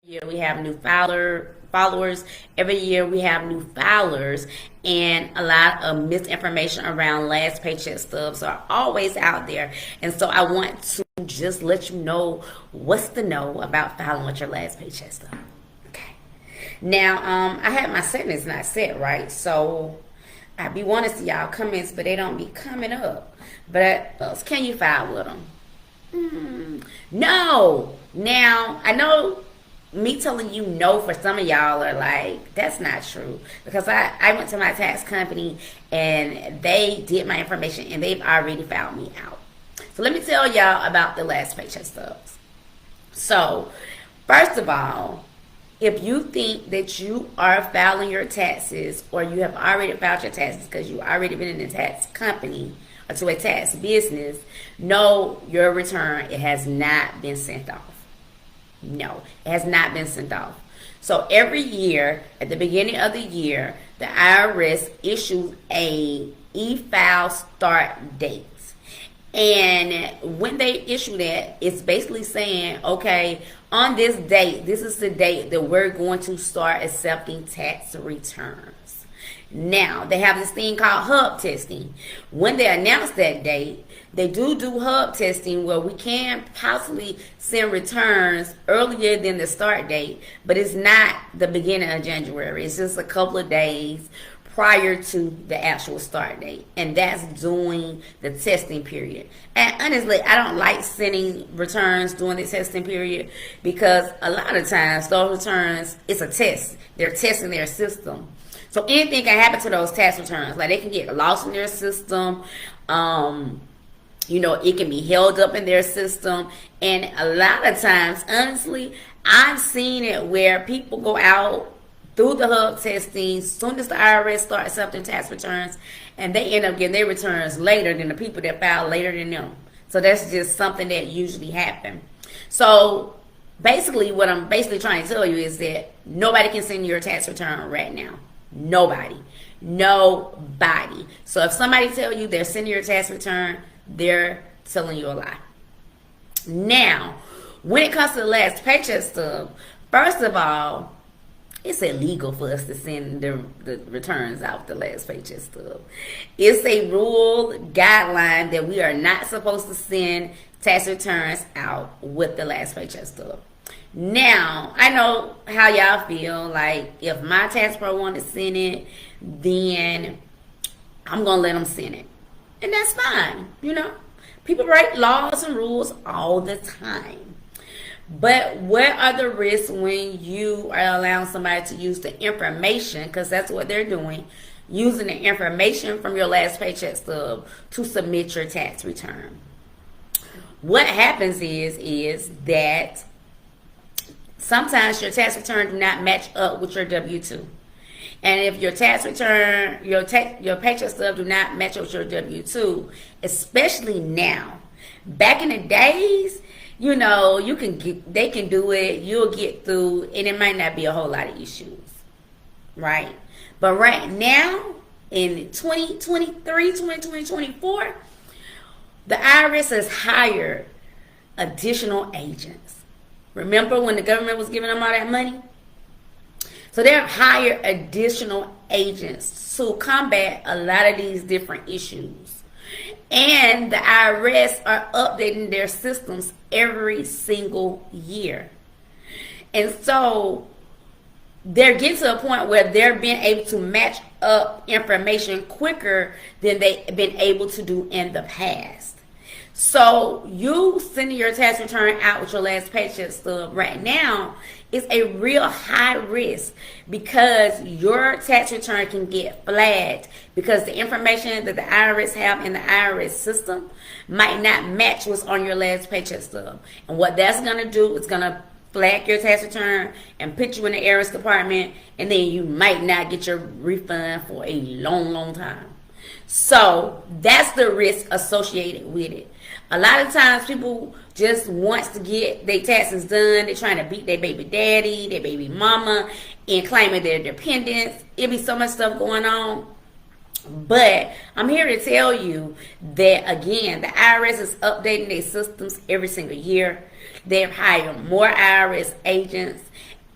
year we have new followers. Every year we have new filers, and a lot of misinformation around last paycheck stubs are always out there. And so I want to just let you know what's the know about filing with your last paycheck stub. Okay. Now, I had my settings not set right, so I be wanting to see y'all comments, but they don't be coming up. But else can you file with them? No. Now, I know me telling you no for some of y'all are like, that's not true. Because I went to my tax company and they did my information and they've already filed me out. So let me tell y'all about the last paycheck stubs. So, first of all, if you think that you are filing your taxes or you have already filed your taxes because you've already been in a tax company or to a tax business, no, your return, it has not been sent off. No, it has not been sent off. So every year, at the beginning of the year, the IRS issues a e-file start date. And when they issue that, it's basically saying, okay, on this date, this is the date that we're going to start accepting tax returns. Now, they have this thing called hub testing. When they announce that date, they do hub testing where we can possibly send returns earlier than the start date, but it's not the beginning of January. It's just a couple of days prior to the actual start date, and that's during the testing period. And honestly, I don't like sending returns during the testing period because a lot of times those returns, it's a test. They're testing their system. So anything can happen to those tax returns. Like they can get lost in their system. It can be held up in their system. And a lot of times, honestly, I've seen it where people go out through the hub testing as soon as the IRS starts accepting tax returns, and they end up getting their returns later than the people that filed later than them. So that's just something that usually happens. So basically what I'm basically trying to tell you is that nobody can send your tax return right now. Nobody. So if somebody tell you they're sending your tax return, they're telling you a lie. Now, when it comes to the last paycheck stub, first of all, it's illegal for us to send the returns out the last paycheck stub. It's a rule guideline that we are not supposed to send tax returns out with the last paycheck stub. Now, I know how y'all feel. Like, if my tax pro want to send it, then I'm going to let them send it. And that's fine, People write laws and rules all the time. But what are the risks when you are allowing somebody to use the information, because that's what they're doing, using the information from your last paycheck stub to submit your tax return? What happens is that sometimes your tax return do not match up with your W-2. And if your tax return, your paycheck stub do not match up with your W-2, especially now, back in the days, they can do it, you'll get through, and it might not be a whole lot of issues, right? But right now, in 2023, 2024, the IRS has hired additional agents. Remember when the government was giving them all that money? So they've hired additional agents to combat a lot of these different issues. And the IRS are updating their systems every single year. And so they're getting to a point where they're being able to match up information quicker than they've been able to do in the past. So you sending your tax return out with your last paycheck stub right now is a real high risk because your tax return can get flagged because the information that the IRS have in the IRS system might not match what's on your last paycheck stub. And what that's going to do is going to flag your tax return and put you in the errors department, and then you might not get your refund for a long, long time. So that's the risk associated with it. A lot of times people just wants to get their taxes done. They're trying to beat their baby daddy, their baby mama, and claiming their dependents. It be so much stuff going on. But I'm here to tell you that, again, the IRS is updating their systems every single year. They've hired more IRS agents,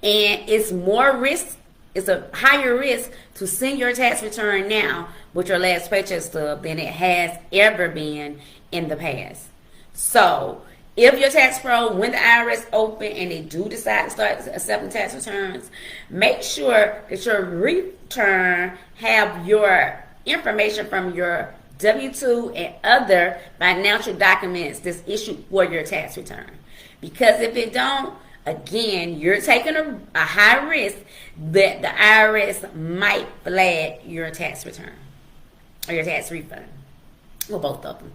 And it's more risk, it's a higher risk to send your tax return now with your last paycheck stub than it has ever been in the past. So if your tax pro, when the IRS open and they do decide to start accepting tax returns, make sure that your return have your information from your W-2 and other financial documents that's issued for your tax return. Because if it don't, again, you're taking a high risk that the IRS might flag your tax return or your tax refund. Well, both of them.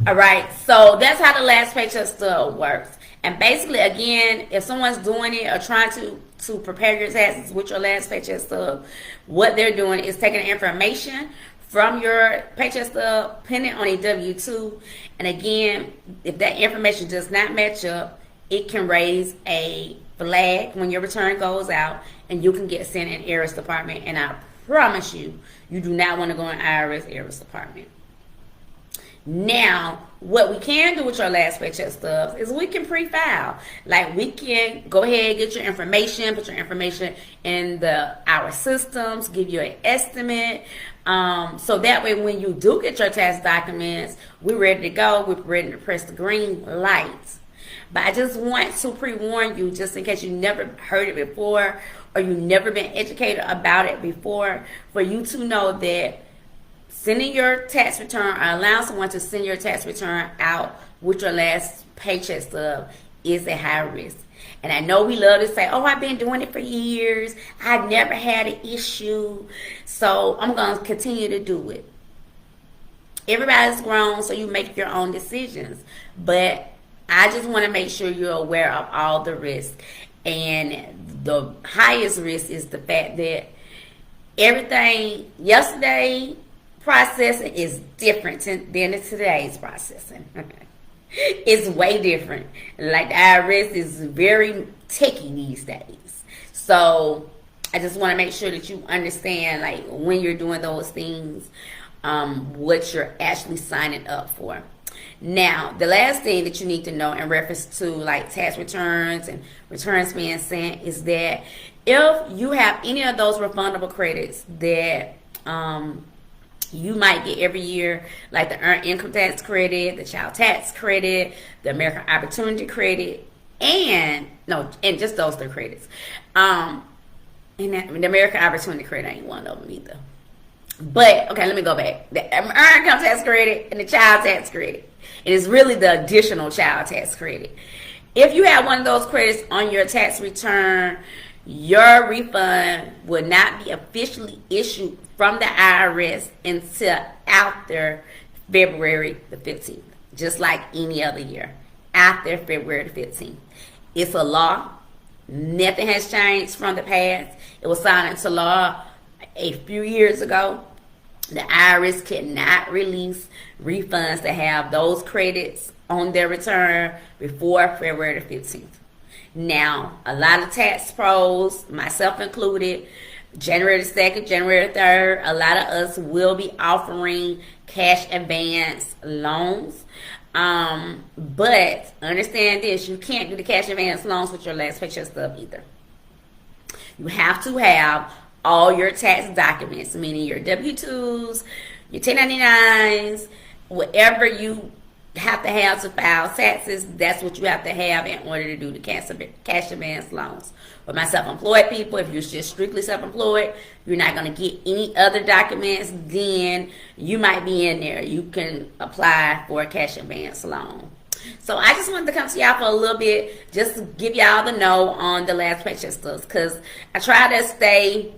All right, so that's how the last paycheck stub works. And basically, again, if someone's doing it or trying to prepare your taxes with your last paycheck stub, what they're doing is taking the information from your paycheck stub, putting it on a W-2. And again, if that information does not match up, it can raise a flag when your return goes out, and you can get sent in IRS department. And I promise you, you do not want to go in IRS department. Now, what we can do with your last paycheck stubs is we can pre-file. Like, we can go ahead and get your information, put your information in our systems, give you an estimate. So that way, when you do get your tax documents, we're ready to go. We're ready to press the green light. But I just want to pre-warn you, just in case you never heard it before or you've never been educated about it before, for you to know that sending your tax return or allowing someone to send your tax return out with your last paycheck stub is a high risk. And I know we love to say, oh, I've been doing it for years. I've never had an issue. So I'm going to continue to do it. Everybody's grown, so you make your own decisions. But I just want to make sure you're aware of all the risks. And the highest risk is the fact that everything yesterday processing is different than today's processing. It's way different. Like, the IRS is very techy these days. So I just want to make sure that you understand, like, when you're doing those things, what you're actually signing up for. Now, the last thing that you need to know in reference to, like, tax returns and returns being sent is that if you have any of those refundable credits that you might get every year, like the earned income tax credit, the child tax credit, the American Opportunity credit, and just those 3 credits. And the American Opportunity credit ain't one of them either. But, okay, let me go back. The earned income tax credit and the child tax credit. It is really the additional child tax credit. If you have one of those credits on your tax return, your refund will not be officially issued from the IRS until after February the 15th, just like any other year, after February the 15th. It's a law. Nothing has changed from the past. It was signed into law a few years ago. The IRS cannot release refunds that have those credits on their return before February the 15th. Now, a lot of tax pros, myself included, January the 2nd, January the 3rd, a lot of us will be offering cash advance loans. But understand this, you can't do the cash advance loans with your last paycheck stub either. You have to have all your tax documents, meaning your W-2s, your 1099s, whatever you have to file taxes, that's what you have to have in order to do the cash advance loans. For my self-employed people, if you're just strictly self-employed, you're not going to get any other documents, then you might be in there. You can apply for a cash advance loan. So I just wanted to come to y'all for a little bit, just to give y'all the know on the last paycheck stubs, because I try to stay